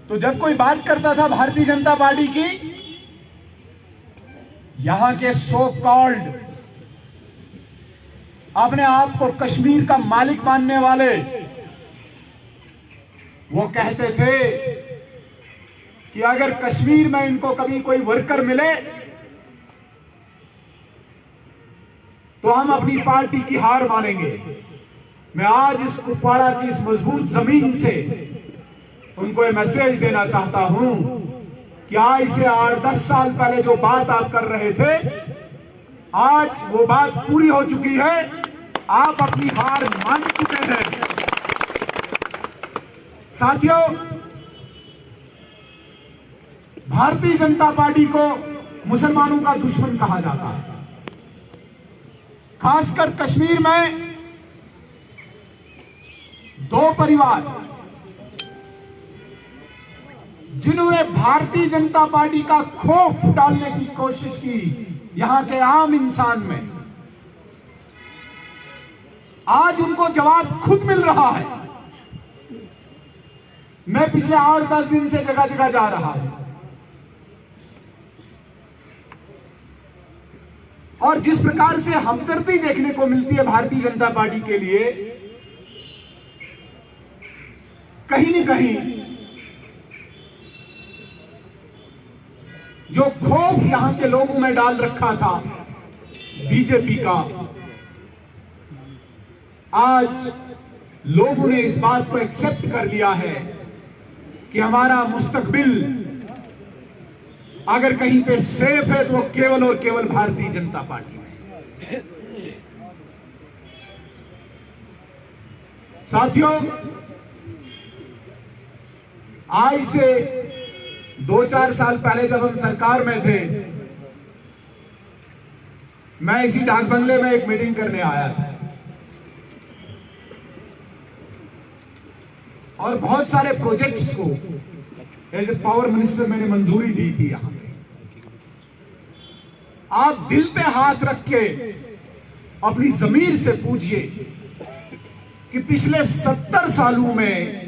तो जब कोई बात करता था भारतीय जनता पार्टी की, यहां के सो कॉल्ड अपने आप को कश्मीर का मालिक मानने वाले, वो कहते थे कि अगर कश्मीर में इनको कभी कोई वर्कर मिले तो हम अपनी पार्टी की हार मानेंगे। मैं आज इस कुपवाड़ा की इस मजबूत जमीन से उनको ये मैसेज देना चाहता हूं कि आज से 8-10 साल पहले जो बात आप कर रहे थे, आज वो बात पूरी हो चुकी है। आप अपनी हार मान चुके हैं। साथियों, भारतीय जनता पार्टी को मुसलमानों का दुश्मन कहा जाता है। खासकर कश्मीर में दो परिवार जिन्होंने भारतीय जनता पार्टी का खौफ डालने की कोशिश की यहां के आम इंसान में, आज उनको जवाब खुद मिल रहा है। मैं पिछले 8-10 दिन से जगह जगह जा रहा हूं और जिस प्रकार से हमदर्दी देखने को मिलती है भारतीय जनता पार्टी के लिए, कहीं न कहीं जो खौफ यहां के लोगों में डाल रखा था बीजेपी का, आज लोगों ने इस बात को एक्सेप्ट कर लिया है कि हमारा मुस्तकबिल अगर कहीं पे सेफ है तो केवल और केवल भारतीय जनता पार्टी में। साथियों, आज से 2-4 साल पहले जब हम सरकार में थे, मैं इसी डाक बंगले में एक मीटिंग करने आया था और बहुत सारे प्रोजेक्ट्स को एज ए पावर मिनिस्टर मैंने मंजूरी दी थी। यहां पे आप दिल पे हाथ रख के अपनी जमीर से पूछिए कि पिछले 70 सालों में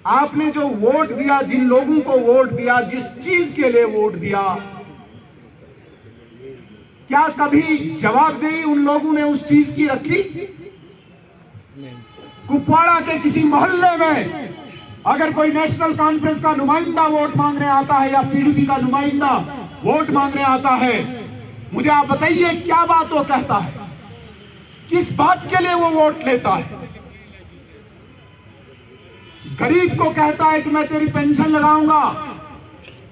आपने जो वोट दिया, जिन लोगों को वोट दिया, जिस चीज के लिए वोट दिया, क्या कभी जवाबदेही उन लोगों ने उस चीज की रखी? कुपवाड़ा के किसी मोहल्ले में अगर कोई नेशनल कॉन्फ्रेंस का नुमाइंदा वोट मांगने आता है या पीडीपी का नुमाइंदा वोट मांगने आता है, मुझे आप बताइए क्या बात वो कहता है, किस बात के लिए वो वोट लेता है? गरीब को कहता है कि मैं तेरी पेंशन लगाऊंगा,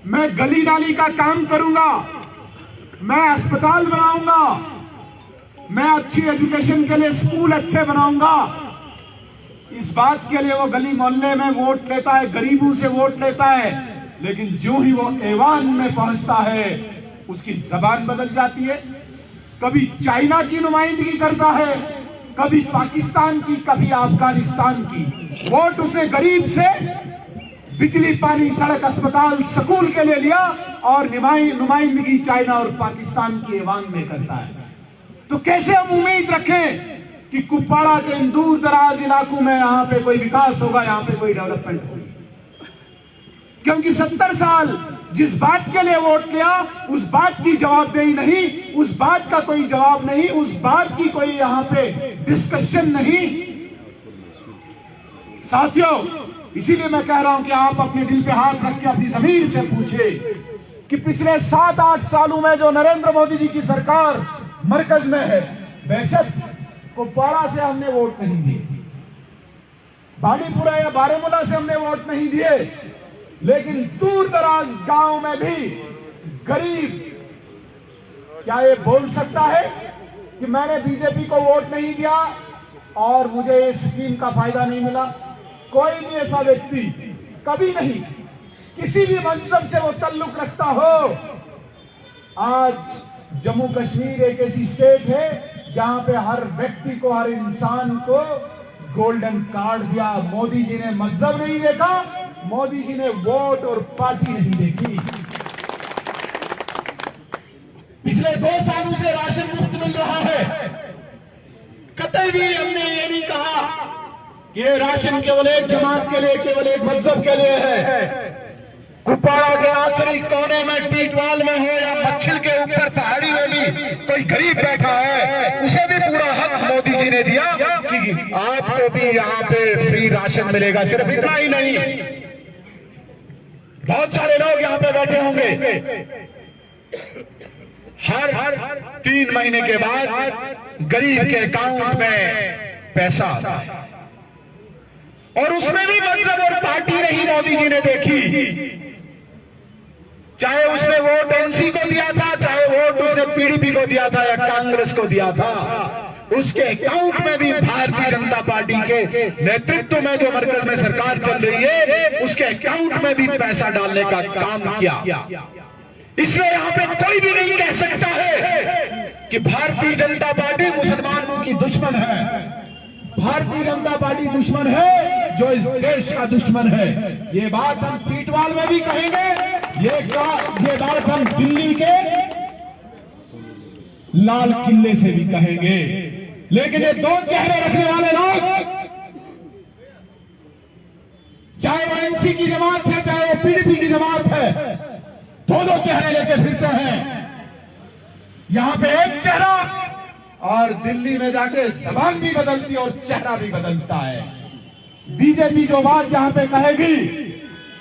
मैं गली नाली का काम करूंगा, मैं अस्पताल बनाऊंगा, मैं अच्छी एजुकेशन के लिए स्कूल अच्छे बनाऊंगा। इस बात के लिए वो गली मोहल्ले में वोट लेता है, गरीबों से वोट लेता है, लेकिन जो ही वो ऐवान में पहुंचता है उसकी जबान बदल जाती है। कभी चाइना की नुमाइंदगी करता है, कभी पाकिस्तान की, कभी अफगानिस्तान की। वोट उसने गरीब से बिजली, पानी, सड़क, अस्पताल, स्कूल के लिए लिया और नुमाइंदगी चाइना और पाकिस्तान की ऐवान में करता है। तो कैसे हम उम्मीद रखें कि कुपवाड़ा के इन दूर दराज इलाकों में यहां पे कोई विकास होगा, यहां पे कोई डेवलपमेंट होगी? क्योंकि 70 साल जिस बात के लिए वोट किया उस बात की जवाबदेही नहीं, उस बात का कोई जवाब नहीं, उस बात की कोई यहां पे डिस्कशन नहीं। साथियों, इसीलिए मैं कह रहा हूं कि आप अपने दिल पे हाथ रख के अपनी जमीर से पूछे कि पिछले 7-8 सालों में जो नरेंद्र मोदी जी की सरकार मरकज में है, बेशक कुपवाड़ा से हमने वोट नहीं दिए, बाड़ीपुरा या बारामूला से हमने वोट नहीं दिए, लेकिन दूर दराज गांव में भी गरीब क्या ये बोल सकता है कि मैंने बीजेपी को वोट नहीं दिया और मुझे इस स्कीम का फायदा नहीं मिला? कोई भी ऐसा व्यक्ति कभी नहीं, किसी भी मजहब से वो ताल्लुक रखता हो। आज जम्मू कश्मीर एक ऐसी स्टेट है जहां पे हर व्यक्ति को, हर इंसान को गोल्डन कार्ड दिया। मोदी जी ने मजहब नहीं देखा, मोदी जी ने वोट और पार्टी नहीं देखी। पिछले 2 सालों से राशन मुफ्त मिल रहा है। कतई भी हमने ये नहीं कहा ये राशन केवल एक जमात के लिए, केवल एक मजहब के लिए है। कुपवाड़ा के आखिरी कोने में, टीटवाल में हो या मच्छिल के ऊपर पहाड़ी में भी कोई गरीब बैठा है, उसे भी पूरा हक मोदी जी ने दिया कि आपको भी यहाँ पे फ्री राशन मिलेगा। सिर्फ इतना ही नहीं, बहुत सारे लोग यहाँ पे बैठे होंगे, हर 3 महीने के बाद गरीब के अकाउंट में पैसा आता है, और उसमें भी मजहब और पार्टी नहीं मोदी जी ने देखी। चाहे उसने वोट एनसी को दिया था, चाहे वोट उसने पीडीपी को दिया था या कांग्रेस को दिया था, उसके अकाउंट में भी भारतीय जनता पार्टी के नेतृत्व में जो मरकज में सरकार चल रही है, उसके अकाउंट में भी पैसा डालने का काम किया। इसलिए यहाँ पे कोई भी नहीं कह सकता है कि भारतीय जनता पार्टी मुसलमानों की दुश्मन है। भारतीय जनता पार्टी दुश्मन है जो इस देश का दुश्मन है। ये बात हम टीटवाल में भी कहेंगे, ये बात हम दिल्ली के लाल किले से भी कहेंगे। लेकिन ये 2 चेहरे रखने वाले लोग, चाहे वो एनसी की जमात है, चाहे वो पीडीपी की जमात है, 2 चेहरे लेके फिरते हैं। यहां पे एक चेहरा, और दिल्ली में जाके जबान भी बदलती और चेहरा भी बदलता है। बीजेपी जो बात यहां पे कहेगी,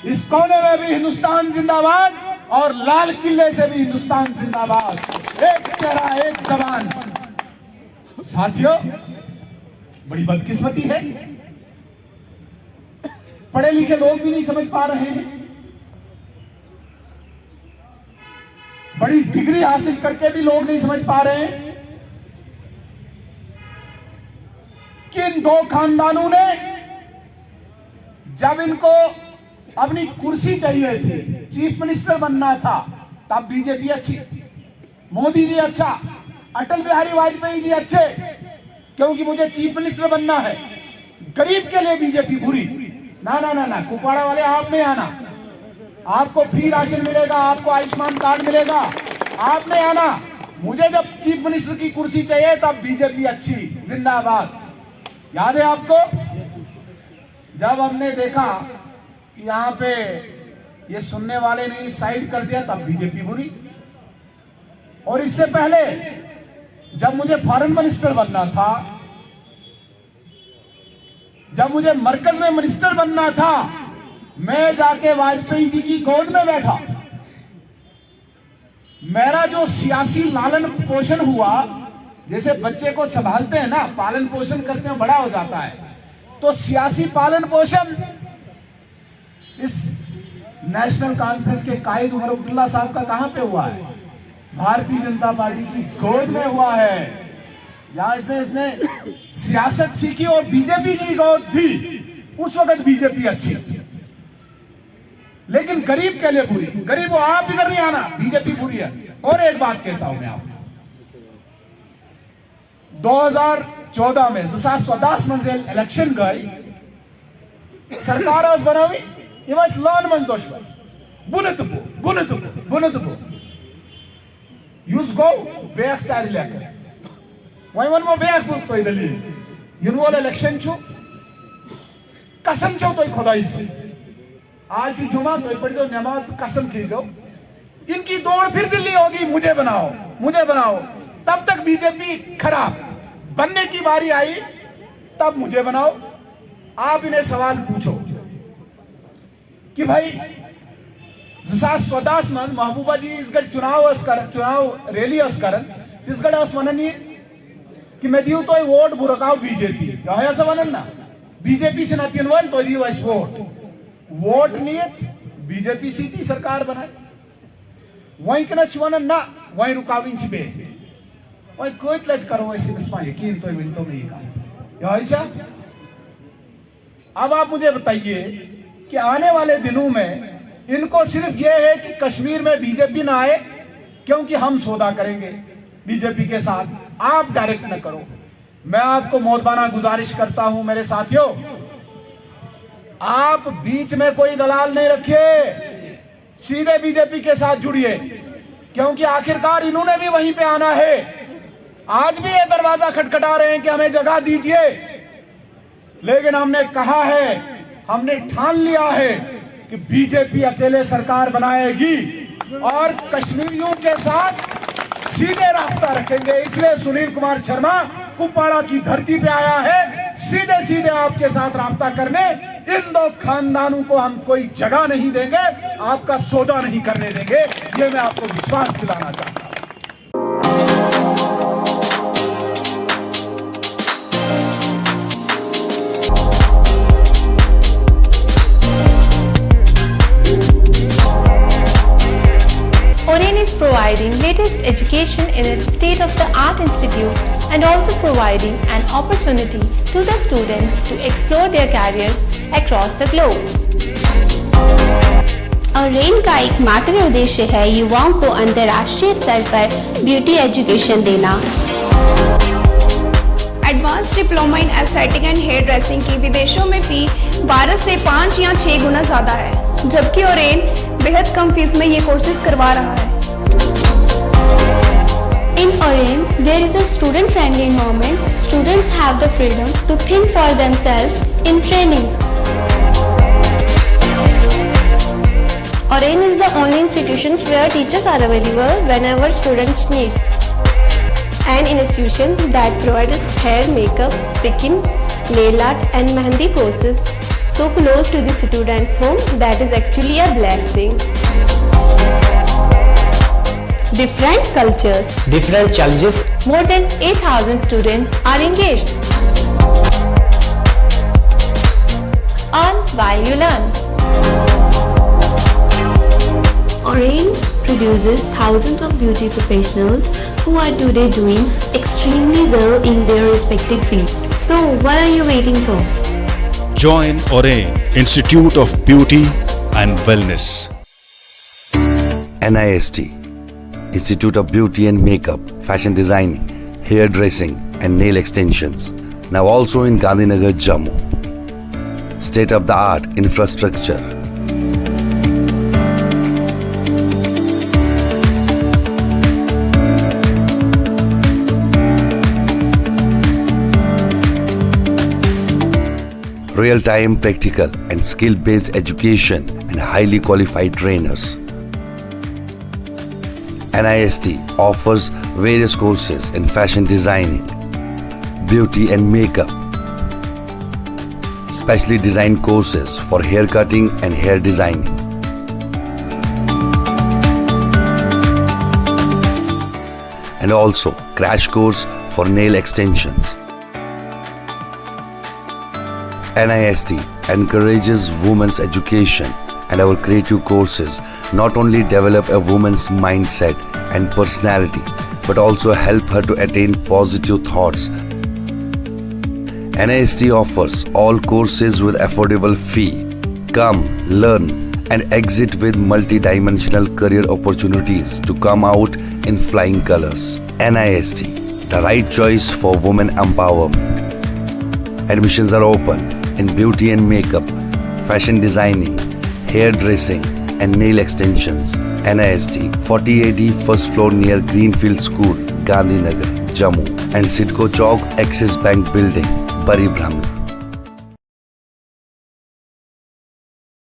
इस कोने में भी हिंदुस्तान जिंदाबाद और लाल किले से भी हिंदुस्तान जिंदाबाद। एक चेहरा, एक जबान। साथियों, बड़ी बदकिस्मती है, पढ़े लिखे लोग भी नहीं समझ पा रहे हैं, बड़ी डिग्री हासिल करके भी लोग नहीं समझ पा रहे हैं कि इन 2 खानदानों ने जब इनको अपनी कुर्सी चाहिए थी, चीफ मिनिस्टर बनना था, तब बीजेपी अच्छी, मोदी जी अच्छा, अटल बिहारी वाजपेयी जी अच्छे, क्योंकि मुझे चीफ मिनिस्टर बनना है। गरीब के लिए बीजेपी बुरी। ना ना ना ना, कुपवाड़ा वाले आप नहीं आना, आपको फ्री राशन मिलेगा, आपको आयुष्मान कार्ड मिलेगा, आप नहीं आना। मुझे जब चीफ मिनिस्टर की कुर्सी चाहिए तब बीजेपी अच्छी, जिंदाबाद। याद है आपको, जब हमने देखा कि यहाँ पे ये सुनने वाले ने साइड कर दिया, तब बीजेपी बुरी। और इससे पहले जब मुझे फॉरेन मिनिस्टर बनना था, जब मुझे मरकज में मिनिस्टर बनना था, मैं जाके वाजपेयी जी की गोद में बैठा। मेरा जो सियासी लालन पोषण हुआ, जैसे बच्चे को संभालते हैं ना, पालन पोषण करते हैं, बड़ा हो जाता है, तो सियासी पालन पोषण इस नेशनल कॉन्फ्रेंस के कायद उमर अब्दुल्ला साहब का कहां पे हुआ है? भारतीय जनता पार्टी की गोद में हुआ है। जहां इसने सियासत सीखी और बीजेपी की गोद थी, उस वक्त बीजेपी अच्छी, लेकिन गरीब के लिए बुरी। गरीब हो, आप इधर नहीं आना, बीजेपी बुरी है। और एक बात कहता हूं मैं आपको, 2014 में जसा स्वदास मंजिल इलेक्शन गई, सरकार बनावी, इवस लॉन मंज दोश्वर बुनतबो यूज गो बेक सारी लेकर वही वन वो बेक तो इधर यून इलेक्शन छु कसम छो तो खुदाई से आज जुमा तो पढ़ दो, नमाज कसम खींचो, इनकी दौड़ फिर दिल्ली होगी, मुझे बनाओ मुझे बनाओ। तब तक बीजेपी खराब, बनने की बारी आई तब मुझे बनाओ। आप इन्हें सवाल पूछो कि भाई जसा स्वदास मन महबूबा जी इसगढ़ चुनाव रैली असकरन इसगढ़ अस मननी कि मैं दियो तो वोट बुरकाओ बीजेपी, ऐसा मनन ना बीजेपी से नतीन वन तो दी वैस वोट नियत बीजेपी सीधी सरकार बनाए, वहीं के नवन ना वहीं रुकाविन बे वहीं कोई लट करो वैसे यकीन तो विंटो में ही। अब आप मुझे बताइए कि आने वाले दिनों में इनको सिर्फ यह है कि कश्मीर में बीजेपी ना आए क्योंकि हम सौदा करेंगे बीजेपी के साथ, आप डायरेक्ट न करो। मैं आपको मोहब्बाना गुजारिश करता हूं मेरे साथियों, आप बीच में कोई दलाल नहीं रखिए, सीधे बीजेपी के साथ जुड़िए, क्योंकि आखिरकार इन्होंने भी वहीं पे आना है। आज भी ये दरवाजा खटखटा रहे हैं कि हमें जगह दीजिए, लेकिन हमने कहा है, हमने ठान लिया है कि बीजेपी अकेले सरकार बनाएगी और कश्मीरियों के साथ सीधे रास्ता रखेंगे। इसलिए सुनील कुमार शर्मा कुपवाड़ा की धरती पे आया है सीधे सीधे आपके साथ रास्ता करने। इन दो खानदानों को हम कोई जगह नहीं देंगे, आपका सौदा नहीं करने देंगे, ये मैं आपको विश्वास दिलाना चाहता हूं। Oren is providing latest education in its state-of-the-art institute and also providing an opportunity to the students to explore their careers across the globe. Orane का एकमात्र उद्देश्य है युवाओं को अंतर्राष्ट्रीय स्तर पर ब्यूटी एजुकेशन देना। Advance diploma in aesthetic and hair dressing की विदेशों में फी 12 से 5 या 6 गुना ज़्यादा है, जबकि ओरेन बेहद कम फीस में ये कोर्सेज करवा रहा है। In Oren, there is a student-friendly environment. Students have the freedom to think for themselves in training. Oren is the only institution where teachers are available whenever students need. An institution that provides hair, makeup, skin, nail art and mehendi courses so close to the students' home that is actually a blessing. Different cultures, different challenges. More than 8,000 students are engaged. Earn while you learn. Oren produces thousands of beauty professionals who are today doing extremely well in their respective field. So what are you waiting for? Join Oren Institute of Beauty and Wellness. NIST, Institute of Beauty and Makeup, Fashion Designing, Hair Dressing and Nail Extensions. Now also in Gandhinagar, Jammu. State-of-the-art infrastructure. Real-time practical and skill-based education and highly qualified trainers. NIST offers various courses in fashion designing, beauty and makeup, specially designed courses for hair cutting and hair designing. And also crash course for nail extensions. NIST encourages women's education, and our creative courses not only develop a woman's mindset and personality but also help her to attain positive thoughts. NIST offers all courses with affordable fee. Come, learn and exit with multi-dimensional career opportunities to come out in flying colors. NIST, the right choice for women empowerment. Admissions are open in beauty and makeup, fashion designing, hair dressing and nail extensions. NIST, 40AD first floor near Greenfield School, Gandhinagar, Jammu and Sidco Chowk, Axis Bank Building, Bari Brahman.